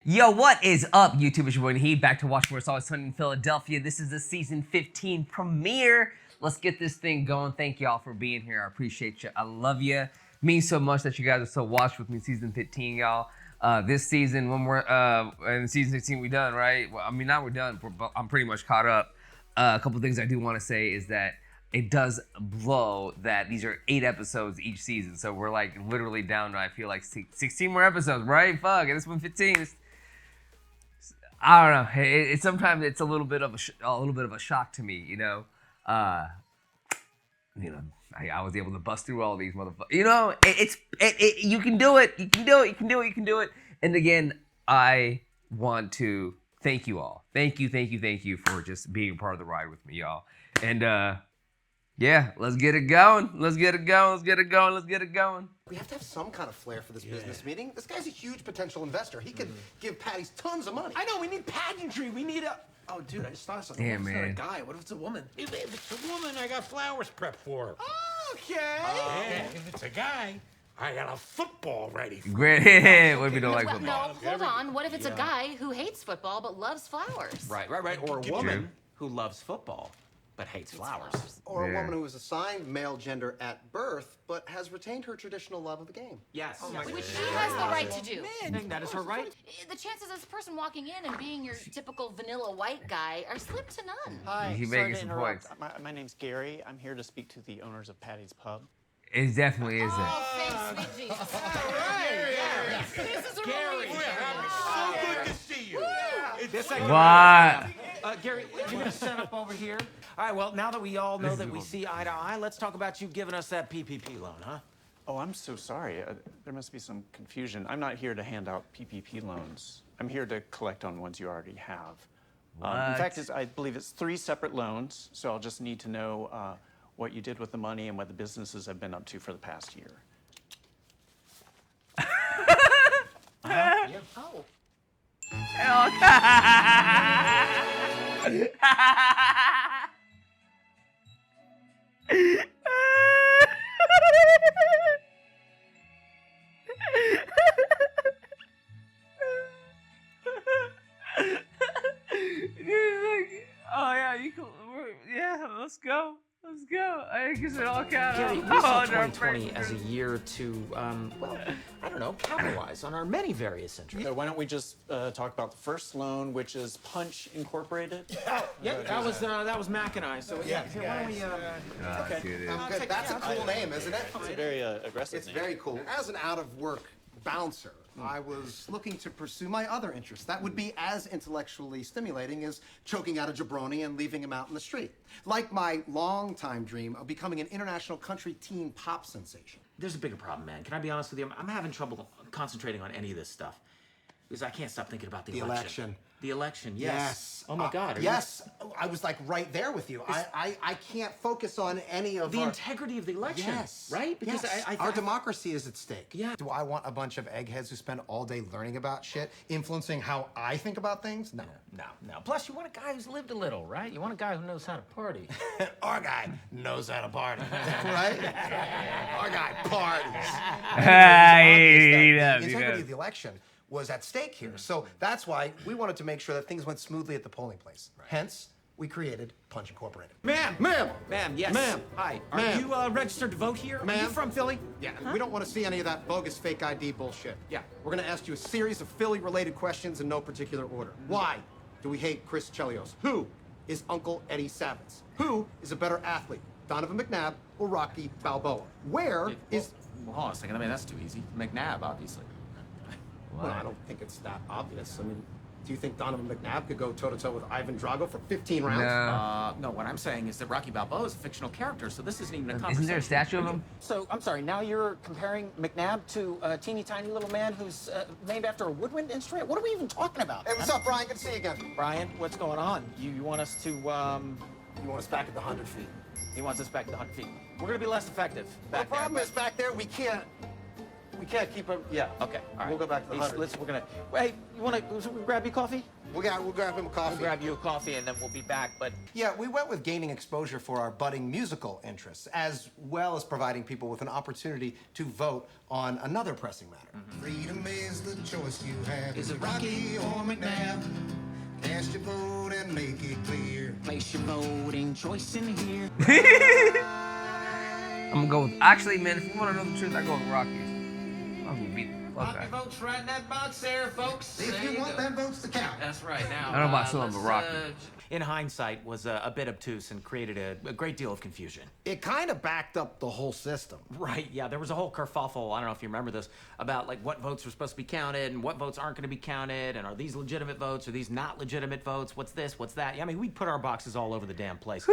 Yo, what is up, YouTube? It's your boy Naheed, back to watch where it's always sunny in Philadelphia. This is the season 15 premiere. Let's get this thing going. Thank y'all for being here. I appreciate you. I love you. Means so much that you guys are still watching with me season 15, y'all. This season, when we're in season 16, we done, right? Well, I mean, now we're done, but I'm pretty much caught up. A couple things I do want to say is that it does blow that these are 8 episodes each season. So we're like literally down to, I feel like 16 more episodes, right? Fuck, and this one 15. I don't know. It sometimes it's a little bit of a shock to me, you know. I was able to bust through all these motherfuckers. You know, you can do it. You can do it. You can do it. You can do it. And again, I want to thank you all. Thank you for just being a part of the ride with me, y'all. And yeah, let's get it going. Let's get it going. Let's get it going. Let's get it going. We have to have some kind of flair for this business meeting. This guy's a huge potential investor. He could give Patty's tons of money. I know, we need pageantry. We need a... Oh, dude, I just thought of something. Yeah, What if man. it's not a guy? What if it's a woman? If it's a woman, I got flowers prepped for her. Okay. Yeah, if it's a guy, I got a football ready for him. Great. What if you don't like Well, football? no, hold on. What if it's a guy who hates football but loves flowers? Right. Or a woman who loves football but hates flowers. Or Yeah. a woman who was assigned male gender at birth, but has retained her traditional love of the game. Yes. Which she has the right to do. I think that is her right. The chances of this person walking in and being your typical vanilla white guy are slim to none. Hi, He's sorry making to some interrupt. points. My name's Gary. I'm here to speak to the owners of Patty's Pub. It definitely is Oh, thanks, sweet Jesus. This is a Gary, relief. so good to see you. It's like What? Gary, you're gonna set up over here. All right. Well, now that we all know that we see eye to eye, let's talk about you giving us that PPP loan, huh? Oh, I'm so sorry. There must be some confusion. I'm not here to hand out PPP loans. I'm here to collect on ones you already have. In fact, I believe it's 3 separate loans, so I'll just need to know what you did with the money and what the businesses have been up to for the past year. Oh. Oh yeah, you can. Yeah, let's go. Let's go. I guess it all counts. Gary, we saw 2020 as a year to, well, I don't know, capitalize on our many various interests. So why don't we just talk about the first loan, which is Punch Incorporated? Yep, that was Mac and I. So yeah, why don't we? Okay. Good. That's a cool name, isn't it? It's a very aggressive It's name. very cool. As an out-of-work bouncer, I was looking to pursue my other interests. That would be as intellectually stimulating as choking out a jabroni and leaving him out in the street. Like my long-time dream of becoming an international country teen pop sensation. There's a bigger problem, man. Can I be honest with you? I'm having trouble concentrating on any of this stuff because I can't stop thinking about the election. The election, yes. Oh my God. Yes, I was like right there with you. I can't focus on any of The integrity of the election, Yes. right? Because yes. I Our democracy is at stake. Yeah. Do I want a bunch of eggheads who spend all day learning about shit, influencing how I think about things? No. No. Plus, you want a guy who's lived a little, right? You want a guy who knows how to party. Our guy knows how to party, right? Our guy parties. The integrity of the election was at stake here. So that's why we wanted to make sure that things went smoothly at the polling place. Hence, we created Punch Incorporated. Ma'am, yes. Ma'am. Hi. Are Ma'am. you registered to vote here? Are Ma'am. you from Philly? Yeah, we don't want to see any of that bogus fake ID bullshit. Yeah. We're going to ask you a series of Philly-related questions in no particular order. Why do we hate Chris Chelios? Who is Uncle Eddie Savitz? Who is a better athlete, Donovan McNabb or Rocky Balboa? Where is... Well, hold on a second. I mean, that's too easy. McNabb, obviously. Well, I don't think it's that obvious. I mean, do you think Donovan McNabb could go toe-to-toe with Ivan Drago for 15 rounds? No, what I'm saying is that Rocky Balboa is a fictional character, so this isn't even a conversation. Isn't there a statue of him? So, I'm sorry, now you're comparing McNabb to a teeny tiny little man who's named after a woodwind instrument? What are we even talking about? Hey, what's up, Brian? Good to see you again. Brian, what's going on? You want us to, You want us back at the 100 feet? He wants us back to 100 feet. We're gonna be less effective The back there. problem is back there, we We can't keep him. Yeah. Okay, all right. We'll go back to the Hey, 100. we're gonna. Hey, you wanna grab you coffee? We'll grab him a coffee. We'll grab you a coffee and then we'll be back. But Yeah, we went with gaining exposure for our budding musical interests, as well as providing people with an opportunity to vote on another pressing matter. Freedom is the choice you have. Is it Rocky or McNabb? Cast your vote and make it clear. place your voting choice in here. I'm gonna go with. Actually, man, if you want to know the truth, I go with Rockies. I'm gonna beat the fuck out. votes right in that box there, folks. If you want them votes to count. That's right. Now, I don't know about some of them, but Rocky. In hindsight, was a bit obtuse and created a great deal of confusion. It kind of backed up the whole system. Right, yeah, there was a whole kerfuffle, I don't know if you remember this, about like what votes were supposed to be counted and what votes aren't going to be counted, and are these legitimate votes, are these not legitimate votes, what's this, what's that? Yeah, I mean, we put our boxes all over the damn place. So,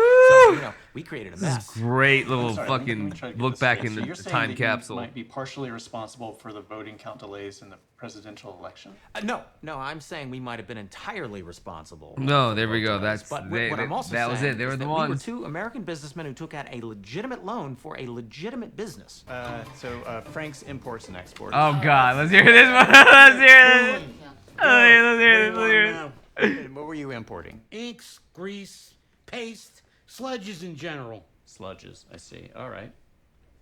you know, we created a mess. Great little Sorry, let me fucking try to get look this back straight. in So the you're saying time that you capsule. might be partially responsible for the voting count delays in the presidential election? No, I'm saying we might have been entirely responsible. No, for there we vote go. delays. That's But what I'm also that was saying it. They were is the that ones. We were two American businessmen who took out a legitimate loan for a legitimate business. Frank's Imports and Exports. Oh God, let's hear this one. Let's hear this. Let's hear this. Let's hear this. Okay, what were you importing? Inks, grease, paste, sludges in general. Sludges, I see. All right.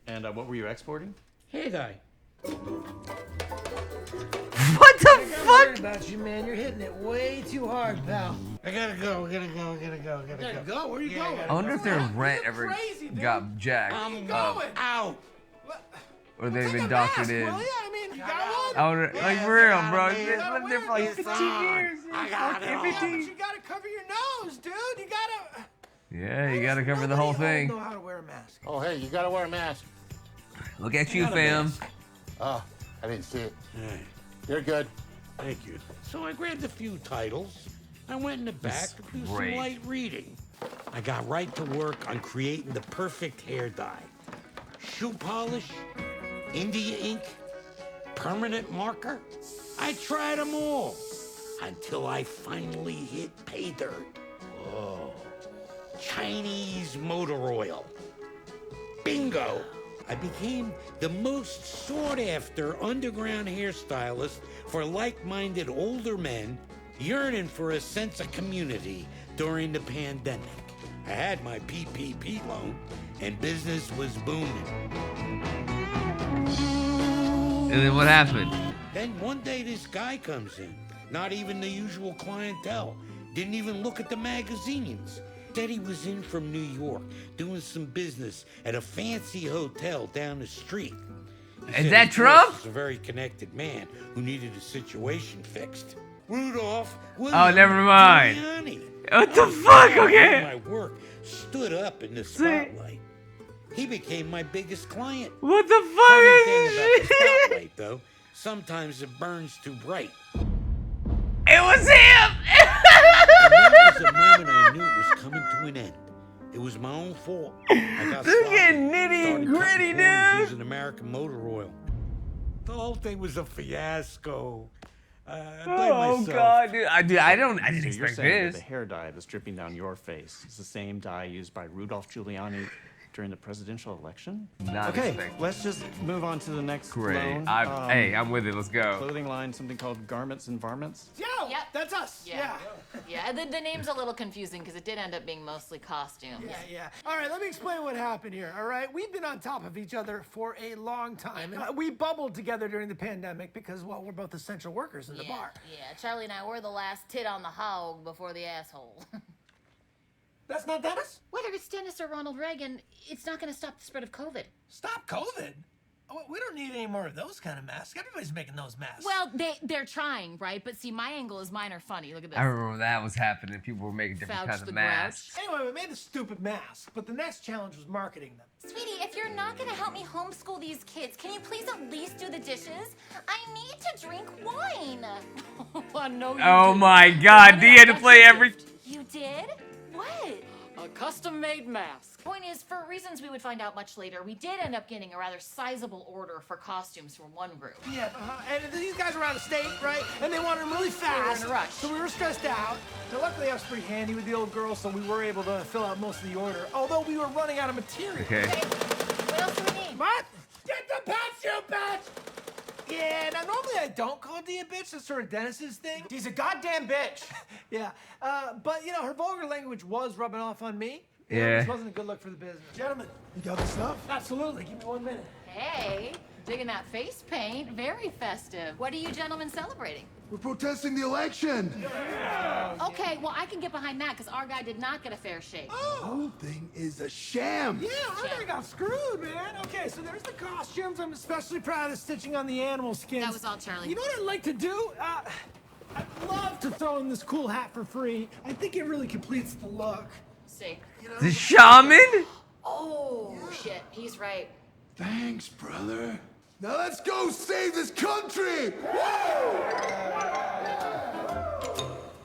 And what were you exporting? Hey, guy. What the I'm worried fuck? about you, man. You're hitting it way too hard, pal. I gotta go. Where you going? I wonder if their rent ever crazy, dude. got jacked up, Ow. or they've been doctored in. Will ya? I mean, you got one? I wonder, like for real, bro. You They've gotta lived there for like wear 15 this. years. I got it all. Yeah, but you gotta cover your nose, dude. You gotta. Yeah, you gotta cover the whole thing. Know how to wear a mask. Oh, hey, you gotta wear a mask. Look at you, fam. Oh, I didn't see it. You're good. Thank you. So I grabbed a few titles. I went in the back to do some great. light reading. I got right to work on creating the perfect hair dye. Shoe polish, India ink, permanent marker. I tried them all until I finally hit pay dirt. Oh, Chinese motor oil. Bingo! I became the most sought-after underground hairstylist for like-minded older men yearning for a sense of community during the pandemic. I had my PPP loan, and business was booming. And then what happened? Then one day this guy comes in, not even the usual clientele, didn't even look at the magazines. Said he was in from New York, doing some business at a fancy hotel down the street. He Is said that his Trump? boss was a very connected man who needed a situation fixed. Rudolph Oh, never mind. Giuliani. What the fuck? Okay. My work stood up in the spotlight. He became my biggest client. What the fuck Funny is thing this about the shit? spotlight, though, sometimes it burns too bright. It was him. And that was the moment I knew it was coming to an end. It was my own fault. I got This sloppy, getting nitty and started gritty, cutting corners dude. using American motor oil. The whole thing was a fiasco. I blame Oh myself. God, dude. I didn't So you're expect saying that this. the hair dye that's dripping down your face is the same dye used by Rudolph Giuliani during the presidential election? Not Okay, expected. let's just move on to the next Great. loan. Hey, I'm with it. Let's go. Clothing line, something called Garments and Varmints. Yo, Yep. that's us. Yeah. Yeah, the name's a little confusing because it did end up being mostly costumes. Yeah. All right, let me explain what happened here. All right, we've been on top of each other for a long time. And we bubbled together during the pandemic because, well, we're both essential workers in the bar. Yeah, Charlie and I were the last tit on the hog before the asshole. That's not Dennis? Whether it's Dennis or Ronald Reagan, it's not going to stop the spread of COVID. Stop COVID? Oh, we don't need any more of those kind of masks. Everybody's making those masks. Well, they're trying, right? But see, my angle is mine are funny. Look at this. I remember when that was happening. People were making different Fouch kinds the of masks. anyway, we made the stupid masks, but the next challenge was marketing them. Sweetie, if you're not gonna help me homeschool these kids, can you please at least do the dishes? I need to drink wine. I know you Oh do. my God, Dee had to play every. You did? What? A custom-made mask. Point is, for reasons we would find out much later, we did end up getting a rather sizable order for costumes from one group. Yeah, and these guys were out of state, right? And they wanted them really fast. in a rush. So we were stressed out. Now, luckily, I was pretty handy with the old girl, so we were able to fill out most of the order. Although we were running out of material. Okay. What else do we need? What? Get the pantsuit, bitch! Yeah, now normally I don't call Dee a bitch. That's sort of Dennis's thing. He's a goddamn bitch. Yeah, but you know, her vulgar language was rubbing off on me. Yeah. This wasn't a good look for the business. Gentlemen, you got the stuff? Absolutely. Give me 1 minute. Hey, digging that face paint. Very festive. What are you gentlemen celebrating? We're protesting the election. Okay, well, I can get behind that because our guy did not get a fair shake. The whole thing is a sham. Yeah, our guy got screwed, man. Okay, so there's the costumes. I'm especially proud of the stitching on the animal skins. That was all Charlie. You know what I'd like to do? I'd love to throw in this cool hat for free. I think it really completes the look. See. The shaman? Oh, shit. He's right. Thanks, brother. Now let's go save this country.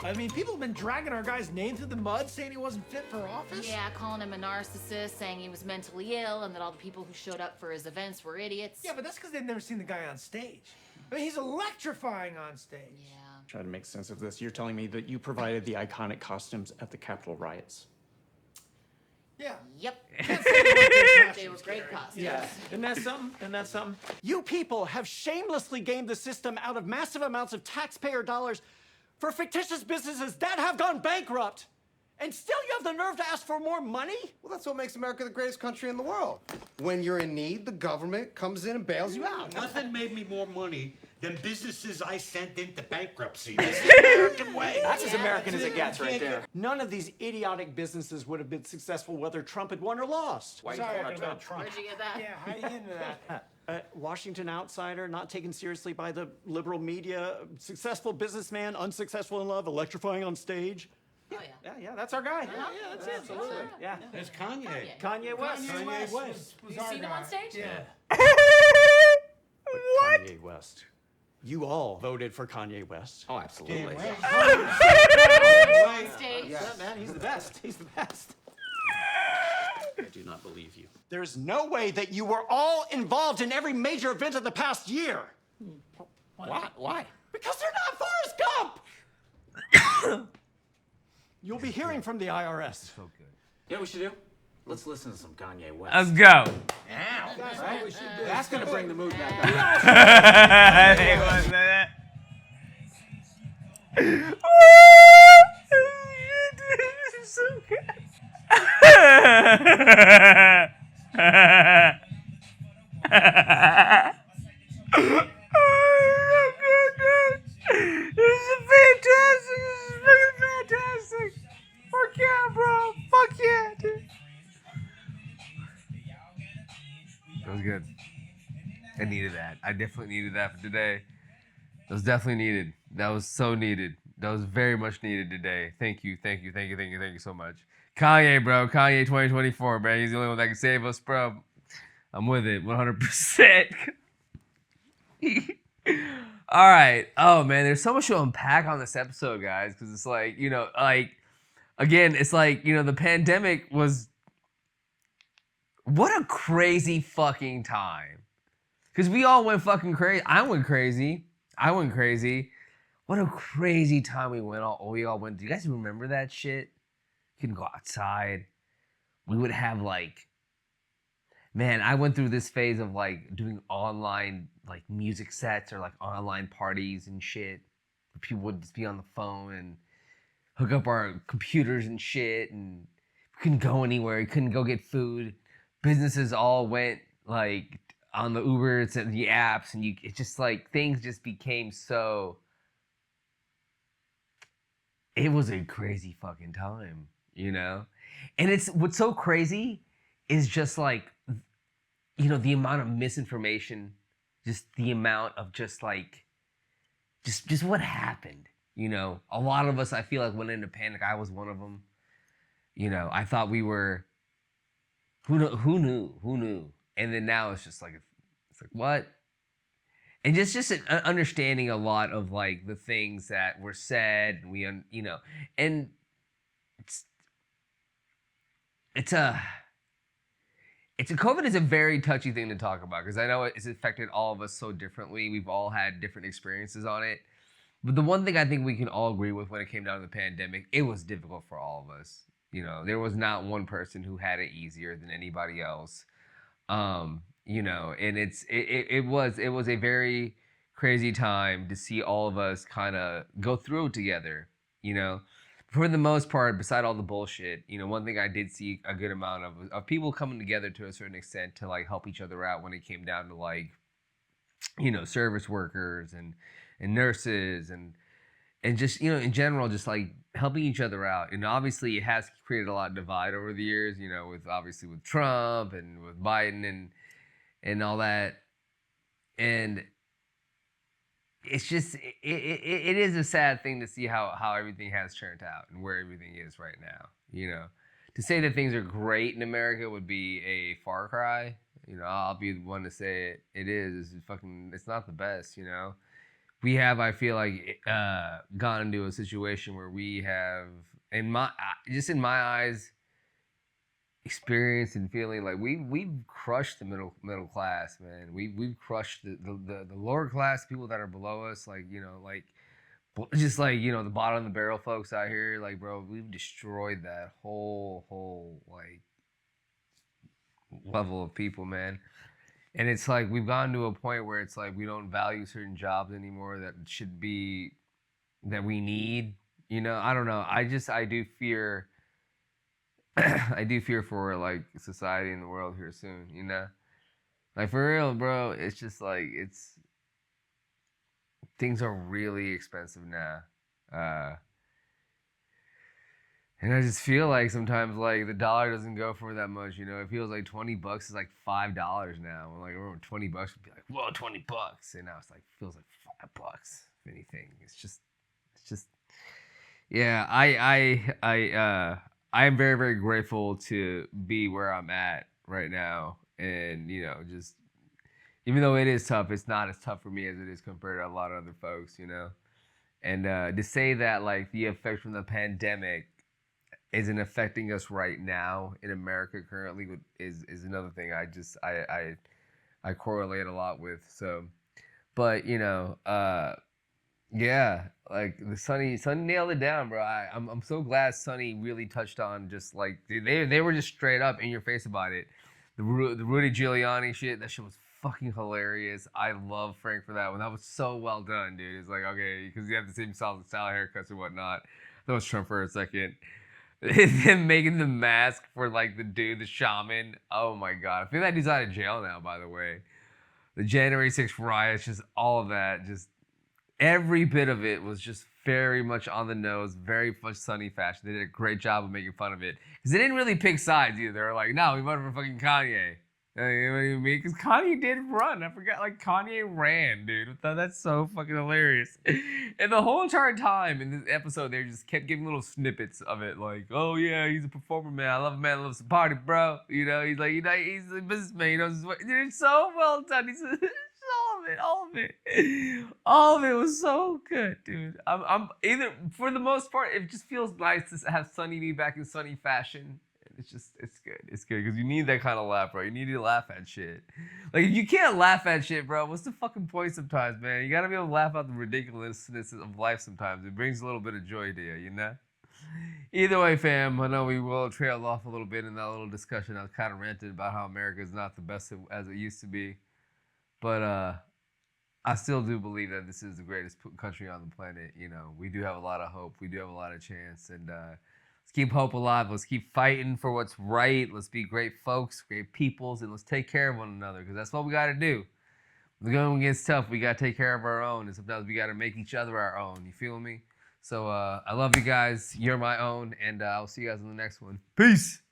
I mean, people have been dragging our guy's name through the mud, saying he wasn't fit for office. Yeah, calling him a narcissist, saying he was mentally ill, and that all the people who showed up for his events were idiots. Yeah, but that's because they've never seen the guy on stage. I mean, he's electrifying on stage. Yeah. Try to make sense of this. You're telling me that you provided the iconic costumes at the Capitol riots. Yeah. Yep. They were great costumes. Yeah. Isn't that something? Isn't that something? You people have shamelessly gamed the system out of massive amounts of taxpayer dollars for fictitious businesses that have gone bankrupt. And still you have the nerve to ask for more money? Well, that's what makes America the greatest country in the world. When you're in need, the government comes in and bails you out. Nothing made me more money than businesses I sent into bankruptcy. This is the American way. That's as American as it gets right there. None of these idiotic businesses would have been successful whether Trump had won or lost. Sorry, I forgot Trump. Where'd you get that? Yeah, how do you get into that? Washington outsider, not taken seriously by the liberal media, successful businessman, unsuccessful in love, electrifying on stage. Oh, yeah. Yeah, that's our guy. Yeah, that's it. Absolutely. Yeah. There's Kanye. Kanye West. Kanye West. You seen him on stage? Yeah. Kanye West. You all voted for Kanye West. Oh, absolutely. On stage. Yeah, man, he's the best. He's the best. I do not believe you. There's no way that you were all involved in every major event of the past year. Why? Because they're not Forrest Gump. You'll be hearing from the IRS. So good. You know what we should do? Let's listen to some Kanye West. Let's go. That's what we should do. That's gonna bring the mood back up. Hey, what's that? This is so good. This is fantastic. This is fucking fantastic. Fuck yeah, bro. Fuck yeah, dude. That was good. I needed that. I definitely needed that for today. That was definitely needed. That was so needed. That was very much needed today. Thank you so much. Kanye, bro. Kanye 2024, man. He's the only one that can save us, bro. I'm with it 100%. All right. Oh, man. There's so much to unpack on this episode, guys, because it's like, you know, like, again, it's like, you know, the pandemic was... What a crazy fucking time. Because we all went fucking crazy. I went crazy. What a crazy time we all went. Do you guys remember that shit? You couldn't go outside. We would have like... Man, I went through this phase of like doing online like music sets or like online parties and shit. People would just be on the phone and hook up our computers and shit, and we couldn't go anywhere. We couldn't go get food. Businesses all went like on the Ubers and the apps, and it's just like things just became so. It was a crazy fucking time, you know? And it's what's so crazy is just like, you know, the amount of misinformation, just the amount of just like, just what happened, you know? A lot of us, I feel like, went into panic. I was one of them. You know, I thought we were, who knew? And then now it's just like, it's like, what? And just an understanding a lot of like the things that were said, and we, you know, and COVID is a very touchy thing to talk about because I know it's affected all of us so differently. We've all had different experiences on it. But the one thing I think we can all agree with when it came down to the pandemic, it was difficult for all of us. You know, there was not one person who had it easier than anybody else. You know, and it was a very, crazy time to see all of us kind of go through it together, you know. For the most part, beside all the bullshit, you know, one thing I did see a good amount of people coming together to a certain extent to like help each other out when it came down to like, you know, service workers and nurses and just, you know, in general, just like helping each other out. And obviously it has created a lot of divide over the years, you know, with obviously with Trump and with Biden and all that. And it's just, it is a sad thing to see how everything has turned out and where everything is right now, you know. To say that things are great in America would be a far cry. You know, I'll be the one to say it. It is. It's not the best, you know. We have, I feel like, gotten into a situation where we have, in my eyes, experienced and feeling like we've crushed the middle class, man. We've crushed the lower class people that are below us, like, you know, like just like, you know, the bottom of the barrel folks out here, like, bro, we've destroyed that whole like level of people, man. And it's like we've gotten to a point where it's like we don't value certain jobs anymore that should be, that we need. You know, I don't know. I do fear I do fear for like society and the world here soon, you know? Like for real, bro, it's just like things are really expensive now. And I just feel like sometimes like the dollar doesn't go for that much, you know. It feels like $20 is like $5 now. Like over $20 would be like, whoa, $20. And now it's like feels like $5 if anything. It's just yeah, I am very, very grateful to be where I'm at right now. And, you know, just even though it is tough, it's not as tough for me as it is compared to a lot of other folks, you know. And to say that like the effect from the pandemic isn't affecting us right now in America currently is another thing I correlate a lot with. So, but you know, yeah, like the Sonny nailed it down, bro. I'm so glad Sonny really touched on just like they were just straight up in your face about it. The Rudy Giuliani shit, that shit was fucking hilarious. I love Frank for that one. That was so well done, dude. It's like, okay, because you have the same style haircuts and whatnot. That was Trump for a second. Him making the mask for like the shaman. Oh my god. I think that dude's out of jail now, by the way. The January 6th riots, just all of that, just every bit of it was just very much on the nose, very much Sunny fashion. They did a great job of making fun of it. Because they didn't really pick sides either. They were like, no, we voted for fucking Kanye. You know what I mean? Because Kanye did run. I forgot, like, Kanye ran, dude. I thought that's so fucking hilarious. And the whole entire time in this episode, they just kept giving little snippets of it. Like, oh, yeah, he's a performer, man. I love a man that loves to party, bro. You know, he's like, you know, he's a businessman. He knows his way. Dude, it's so well done. He's all of it was so good, dude. I'm either, for the most part, it just feels nice to have Sunny be back in Sunny fashion. It's good because you need that kind of laugh, bro. You need to laugh at shit. Like, if you can't laugh at shit, bro, what's the fucking point sometimes, man? You gotta be able to laugh at the ridiculousness of life sometimes. It brings a little bit of joy to you, you know? Either way, fam, I know we will trail off a little bit in that little discussion. I was kind of ranted about how America is not the best as it used to be. But I still do believe that this is the greatest country on the planet. You know, we do have a lot of hope. We do have a lot of chance. And let's keep hope alive. Let's keep fighting for what's right. Let's be great folks, great peoples, and let's take care of one another because that's what we got to do. When the going gets tough, we got to take care of our own. And sometimes we got to make each other our own. You feel me? So I love you guys. You're my own. And I'll see you guys in the next one. Peace.